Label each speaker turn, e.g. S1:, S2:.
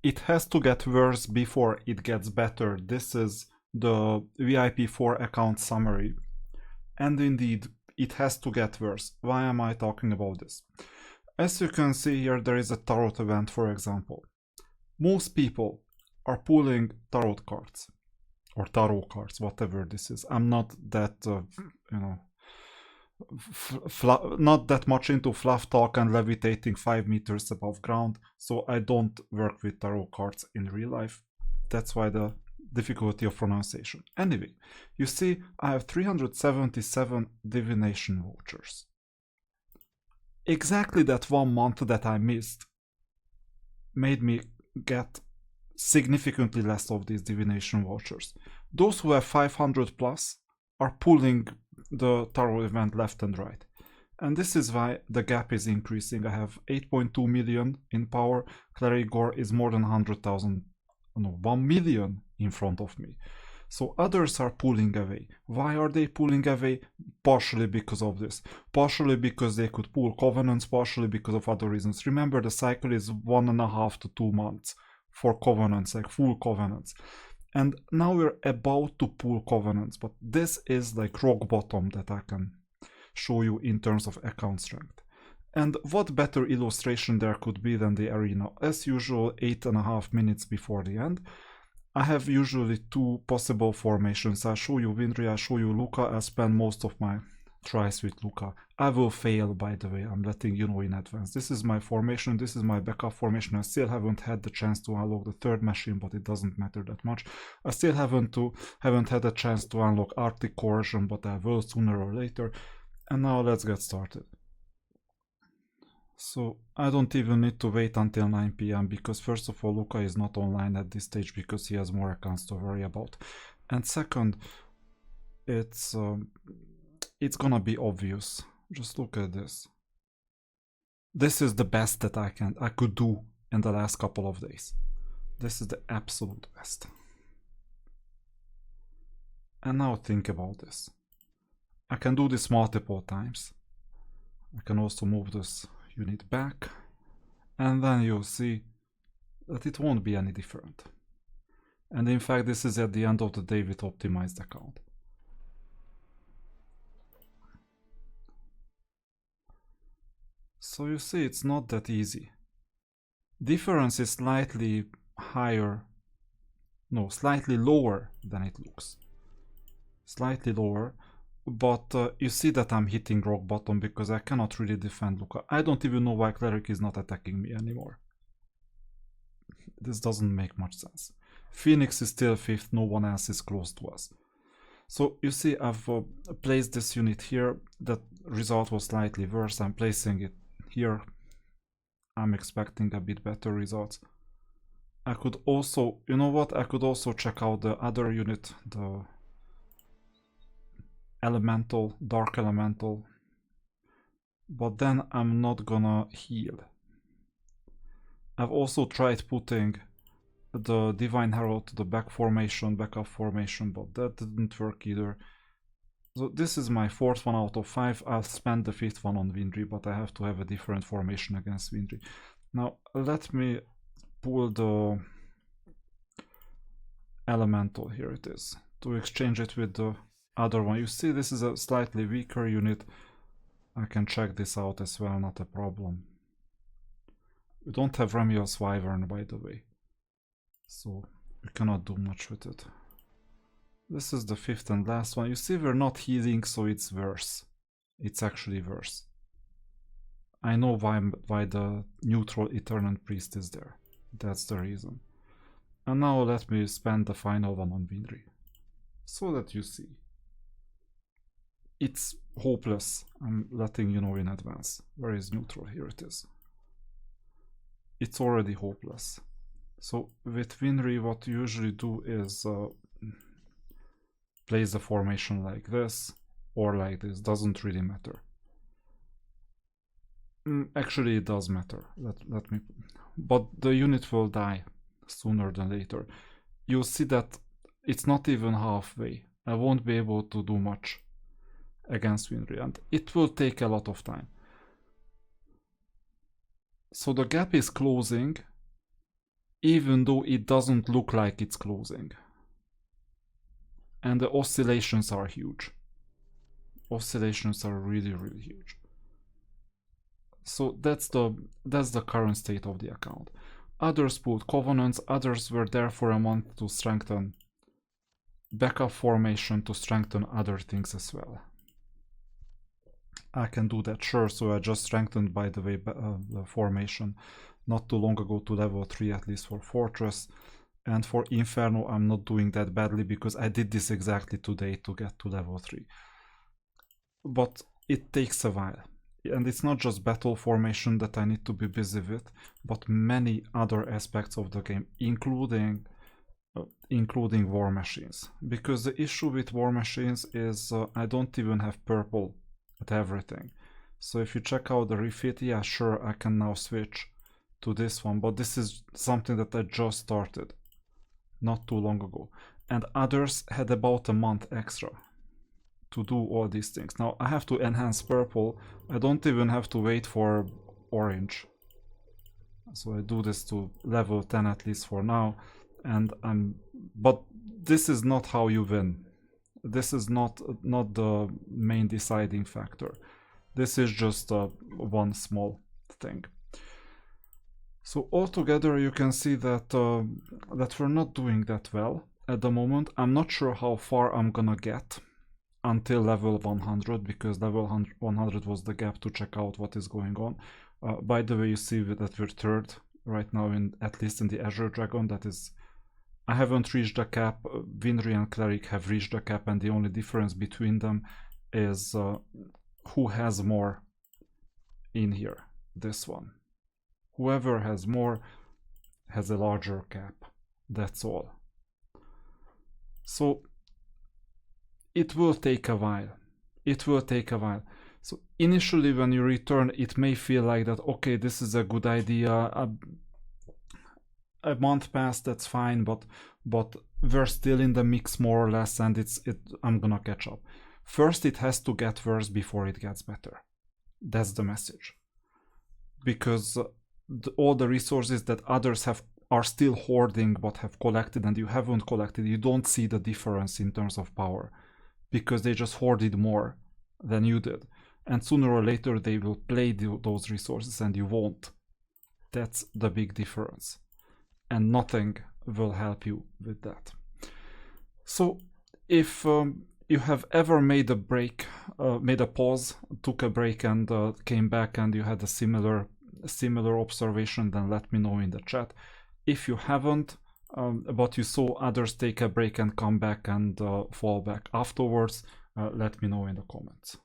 S1: it has to get worse before it gets better. This is the VIP4 account summary. And indeed, it has to get worse. Why am I talking about this? As you can see here, there is a tarot event, for example. Most people are pulling tarot cards. Or tarot cards, whatever this is. I'm not that, not that much into fluff talk and levitating 5 meters above ground, so I don't work with tarot cards in real life. That's why the difficulty of pronunciation. Anyway, you see, I have 377 divination vouchers. Exactly that 1 month that I missed made me get significantly less of these divination vouchers. Those who have 500 plus are pulling the tarot event left and right. And this is why the gap is increasing. I have 8.2 million in power. Clerigor is more than 100,000, no, 1 million in front of me. So others are pulling away. Why are they pulling away? Partially because of this. Partially because they could pull covenants, partially because of other reasons. Remember, the cycle is 1.5 to 2 months for covenants, like full covenants. And now we're about to pull covenants, but this is like rock bottom that I can show you in terms of account strength. And what better illustration there could be than the arena? As usual, 8.5 minutes before the end, I have usually 2 possible formations. I'll show you Windry, I'll show you Luca. I'll spend most of my tries with Luca. I will fail, by the way, I'm letting you know in advance. This is my formation, this is my backup formation. I still haven't had the chance to unlock the 3rd machine, but it doesn't matter that much. I still haven't had a chance to unlock Arctic Coercion, but I will sooner or later. And now let's get started. So I don't even need to wait until 9 p.m. because first of all, Luca is not online at this stage because he has more accounts to worry about. And second, it's gonna be obvious. Just look at this. This is the best that I could do in the last couple of days. This is the absolute best. And now think about this. I can do this multiple times. I can also move this unit back, and then you'll see that it won't be any different. And in fact, this is at the end of the day with optimized account. So you see, it's not that easy. Difference is slightly higher, no, slightly lower than it looks. Slightly lower, but you see that I'm hitting rock bottom because I cannot really defend Luca. I don't even know why Cleric is not attacking me anymore. This doesn't make much sense. Phoenix is still 5th, no one else is close to us. So you see, I've placed this unit here. That result was slightly worse. I'm placing it here. I'm expecting a bit better results. I could also, you know what, I could also check out the other unit, the elemental, dark elemental, but then I'm not gonna heal. I've also tried putting the Divine Herald to the backup formation, but that didn't work either. So this is my 4th one out of 5. I'll spend the 5th one on Windry, but I have to have a different formation against Windry. Now let me pull the elemental, here it is, to exchange it with the other one. You see, this is a slightly weaker unit. I can check this out as well, not a problem. We don't have Remios Wyvern, by the way, so we cannot do much with it. This is the 5th and last one. You see, we're not healing, so it's worse. It's actually worse. I know why the neutral Eternal Priest is there. That's the reason. And now let me spend the final one on Windry, so that you see. It's hopeless. I'm letting you know in advance. Where is neutral? Here it is. It's already hopeless. So with Windry, what you usually do is place the formation like this or like this. Doesn't really matter. Actually, it does matter. Let me. But the unit will die sooner than later. You'll see that it's not even halfway. I won't be able to do much against Windry, and it will take a lot of time. So the gap is closing. even though it doesn't look like it's closing. And the oscillations are huge. Oscillations are really, really huge. So that's the current state of the account. Others put covenants, others were there for a month to strengthen backup formation, to strengthen other things as well. I can do that, sure. So I just strengthened, by the way, the formation not too long ago to level 3, at least for Fortress. And for Inferno, I'm not doing that badly because I did this exactly today to get to level 3. But it takes a while. And it's not just battle formation that I need to be busy with, but many other aspects of the game, including war machines. Because the issue with war machines is I don't even have purple at everything. So if you check out the refit, yeah, sure, I can now switch to this one, but this is something that I just started not too long ago. And others had about a month extra to do all these things. Now I have to enhance purple. I don't even have to wait for orange. So I do this to level 10 at least for now. And but this is not how you win. This is not the main deciding factor. This is just one small thing. So altogether you can see that that we're not doing that well at the moment. I'm not sure how far I'm gonna get until level 100, because level 100 was the gap to check out what is going on. By the way, you see that we're third right now, at least in the Azure Dragon. That is, I haven't reached the cap. Winry and Cleric have reached the cap, and the only difference between them is who has more in here. This one. Whoever has more has a larger cap. That's all. So it will take a while. It will take a while. So initially when you return, it may feel like that, okay, this is a good idea. A month passed, that's fine, but we're still in the mix more or less, and I'm gonna catch up. First it has to get worse before it gets better. That's the message. Because all the resources that others are still hoarding but have collected and you haven't collected, you don't see the difference in terms of power, because they just hoarded more than you did, and sooner or later they will play those resources and you won't. That's the big difference, and nothing will help you with that. So if you have ever made a break, made a pause, took a break and came back and you had a similar observation, then let me know in the chat. If you haven't, but you saw others take a break and come back and fall back afterwards, let me know in the comments.